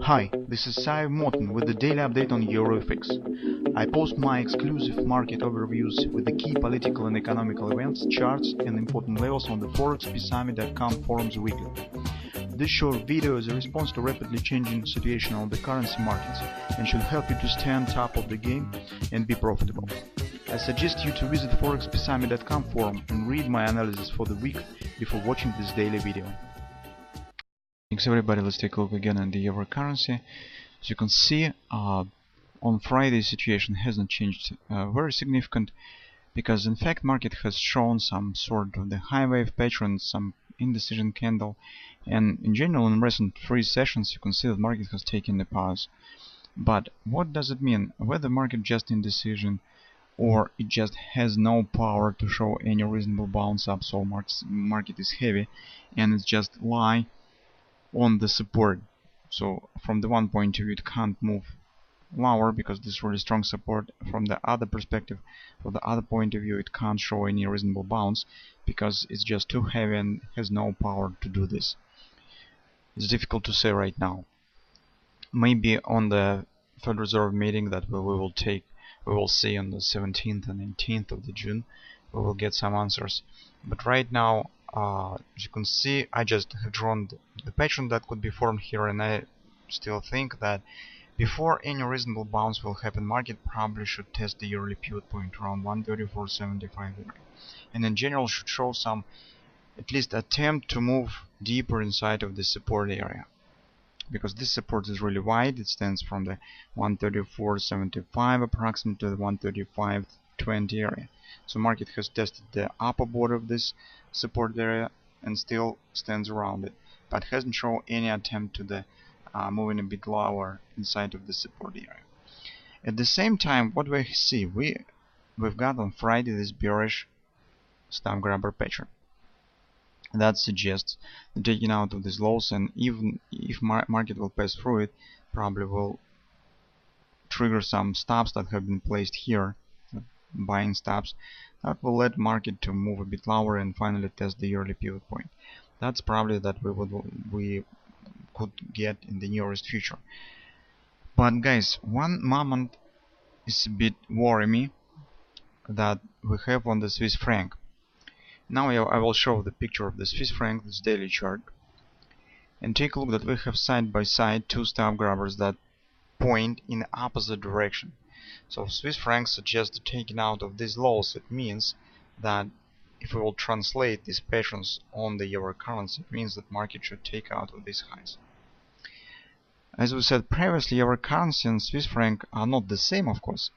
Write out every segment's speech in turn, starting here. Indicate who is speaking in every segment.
Speaker 1: Hi, this is Sive Morten with the daily update on EuroFX. I post my exclusive market overviews with the key political and economical events, charts and important levels on the ForexPeaceArmy.com forums weekly. This short video is a response to rapidly changing situation on the currency markets and should help you to stay on top of the game and be profitable. I suggest you to visit ForexPeaceArmy.com forum and read my analysis for the week before watching this daily video. Thanks everybody, let's take a look again at the euro currency. As you can see, on Friday the situation hasn't changed very significant, because in fact market has shown some sort of the high wave pattern, some indecision candle, and in general in recent 3 sessions you can see that market has taken a pause. But what does it mean? Whether market just indecision or it just has no power to show any reasonable bounce up, so market is heavy and it's just lie on the support. So from the one point of view it can't move lower because this is really strong support. From the other perspective, from the other point of view, it can't show any reasonable bounce because it's just too heavy and has no power to do this. It's difficult to say right now. Maybe on the Federal Reserve meeting that we will see on the 17th and 18th of June, we will get some answers. But right now, as you can see, I just have drawn the pattern that could be formed here, and I still think that before any reasonable bounce will happen, market probably should test the yearly pivot point around 134.75, and in general should show some at least attempt to move deeper inside of the support area, because this support is really wide. It stands from the 134.75 approximately to the 135.20 area. So market has tested the upper border of this support area and still stands around it, but hasn't shown any attempt to the moving a bit lower inside of the support area. At the same time, what we see, we've got on Friday this bearish stamp grabber pattern that suggests the taking out of these lows, and even if market will pass through it, probably will trigger some stops that have been placed here, buying stops that will let market to move a bit lower and finally test the yearly pivot point. That's probably that we could get in the nearest future. But guys, one moment is a bit worrying me that we have on the Swiss franc. Now I will show the picture of the Swiss franc, this daily chart, and take a look that we have side by side 2 stamp grabbers that point in the opposite direction. So Swiss franc suggests the taking out of these lows. It means that if we will translate these patterns on the euro currency, it means that market should take out of these highs. As we said previously, euro currency and Swiss franc are not the same, of course,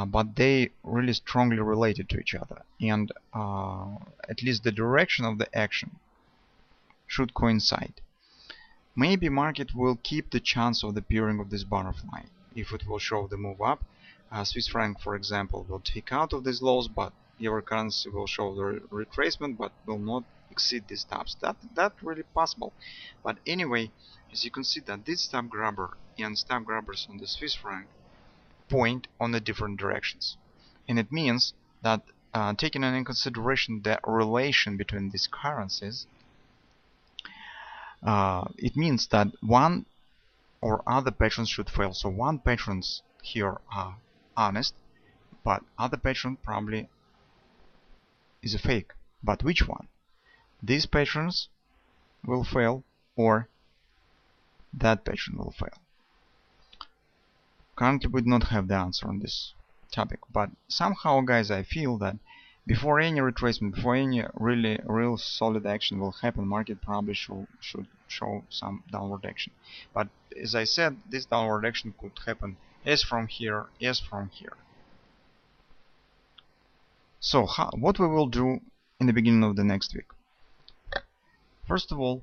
Speaker 1: but they really strongly related to each other, and at least the direction of the action should coincide. Maybe market will keep the chance of the appearing of this butterfly. If it will show the move up, Swiss franc, for example, will take out of these lows, but euro currency will show the retracement but will not exceed these stops. That's really possible. But anyway, as you can see that this stamp grabber and stamp grabbers on the Swiss franc point on the different directions, and it means that taking into consideration the relation between these currencies, it means that one or other patterns should fail. So one patterns here are honest, but other pattern probably is a fake. But which one? These patterns will fail or that pattern will fail? Currently we do not have the answer on this topic, but somehow, guys, I feel that before any retracement, before any real solid action will happen, market probably should show some downward action. But as I said, this downward action could happen as from here, as from here. So what we will do in the beginning of the next week? First of all,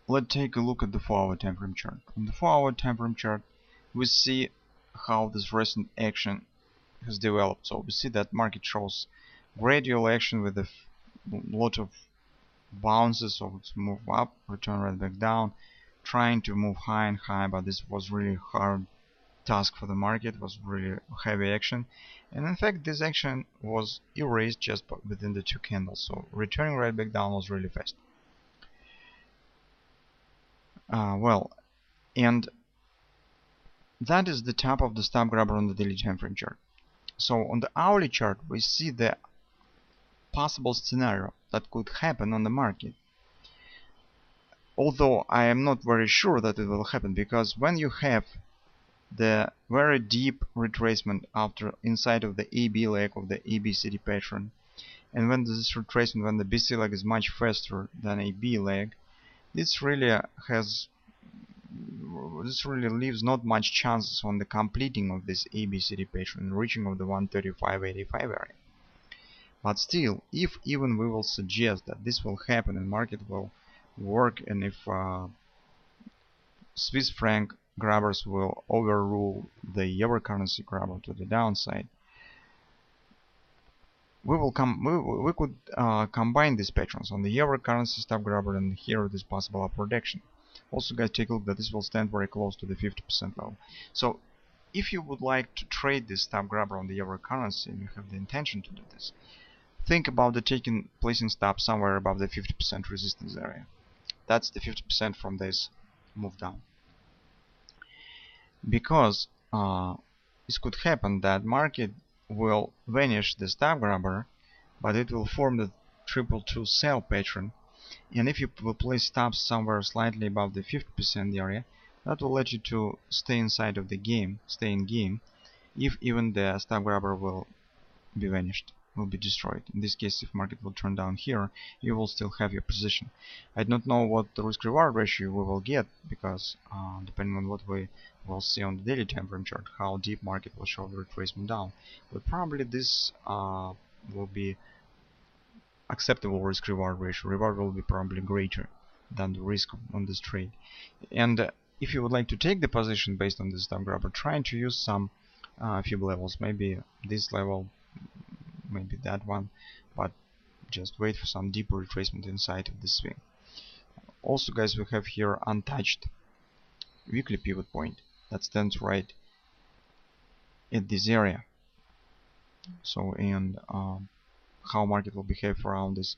Speaker 1: let's take a look at the 4-hour time frame chart. On the 4-hour time frame chart, we see how this recent action has developed. So we see that market shows gradual action with a lot of bounces, so it's move up, return right back down, trying to move high and high, but this was really hard task for the market. It was really heavy action, and in fact this action was erased just within the 2 candles, so returning right back down was really fast. Well, And that is the top of the stop grabber on the daily time frame chart. So on the hourly chart we see the possible scenario that could happen on the market, although I am not very sure that it will happen, because when you have the very deep retracement after inside of the AB leg of the ABCD pattern, and when this retracement, when the BC leg is much faster than AB leg, this really leaves not much chances on the completing of this ABCD pattern and reaching of the 135.85 area. But still, if even we will suggest that this will happen and market will work, and if Swiss franc grabbers will overrule the euro currency grabber to the downside, we could combine these patterns on the euro currency stop grabber and here this possible upward action. Also, guys, take a look that this will stand very close to the 50% level. So if you would like to trade this stop grabber on the euro currency and you have the intention to do this, think about the placing stop somewhere above the 50% resistance area. That's the 50% from this move down. Because it could happen that market will vanish the stop grabber, but it will form the 222 sell pattern, and if you will place stops somewhere slightly above the 50% area, that will let you to stay inside of the game, stay in game, if even the stop grabber will be vanished, will be destroyed. In this case, if market will turn down here, you will still have your position. I don't know what the risk reward ratio we will get, because depending on what we will see on the daily time frame chart, how deep market will show the retracement down, but probably this will be acceptable risk reward ratio. Reward will be probably greater than the risk on this trade. And if you would like to take the position based on this stop grabber, trying to use some fib levels, maybe this level, maybe that one, but just wait for some deeper retracement inside of the swing. Also, guys, we have here untouched weekly pivot point that stands right at this area. So, and how market will behave around this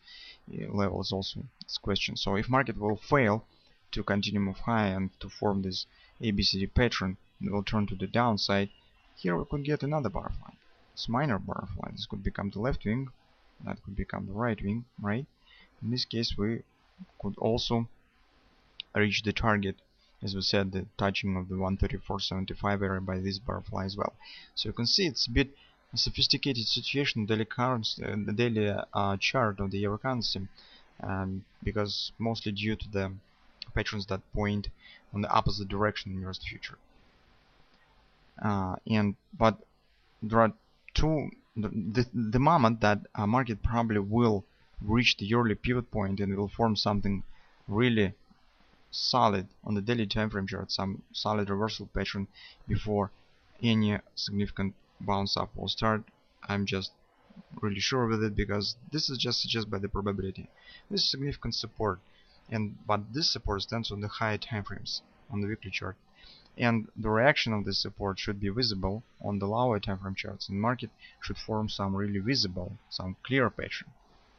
Speaker 1: level is also this question. So if market will fail to continue move high and to form this ABCD pattern, it will turn to the downside. Here we could get another butterfly. It's minor butterfly. This could become the left wing, that could become the right wing, right? In this case we could also reach the target, as we said, the touching of the 134.75 area by this butterfly as well. So you can see it's a bit a sophisticated situation, daily currency, the daily chart of the euro currency, because mostly due to the patterns that point on the opposite direction in nearest future. But there are the moment that market probably will reach the yearly pivot point and will form something really solid on the daily time frame chart, some solid reversal pattern before any significant bounce up will start. I'm just really sure with it, because this is just suggested by the probability. This is significant support, but this support stands on the higher time frames on the weekly chart, and the reaction of this support should be visible on the lower time frame charts, and market should form some really visible, some clear pattern,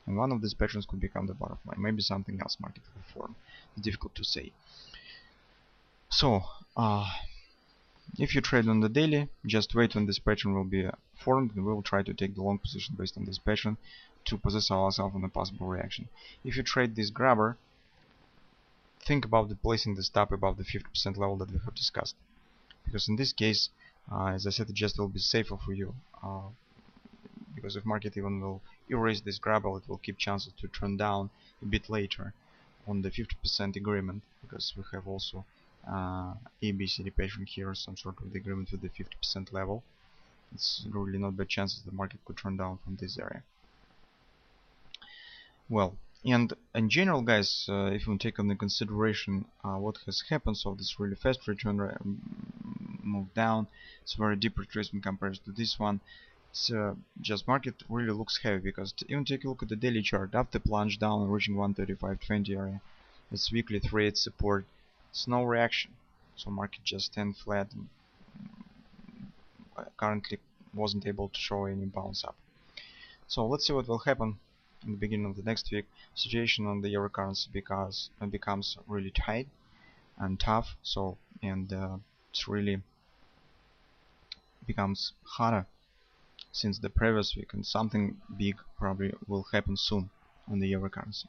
Speaker 1: and one of these patterns could become the butterfly. Maybe something else market will form. It's difficult to say. So if you trade on the daily, just wait when this pattern will be formed, and we will try to take the long position based on this pattern to position ourselves on a possible reaction. If you trade this grabber, think about placing the stop above the 50% level that we have discussed, because in this case, as I said, it just will be safer for you, because if market even will erase this grabber, it will keep chances to turn down a bit later on the 50% agreement, because we have also ABCD pattern here, some sort of agreement with the 50% level. It's really not bad chances the market could turn down from this area. Well, and in general, guys, if you take into consideration what has happened, so this really fast return move down, it's very deep retracement compared to this one. So just market really looks heavy, because even take a look at the daily chart, after plunge down reaching 135.20 area, it's weekly 3-8 support. It's no reaction, so market just stand flat and currently wasn't able to show any bounce up. So let's see what will happen in the beginning of the next week. Situation on the euro currency becomes really tight and tough, so and it's really becomes harder since the previous week, and something big probably will happen soon on the euro currency.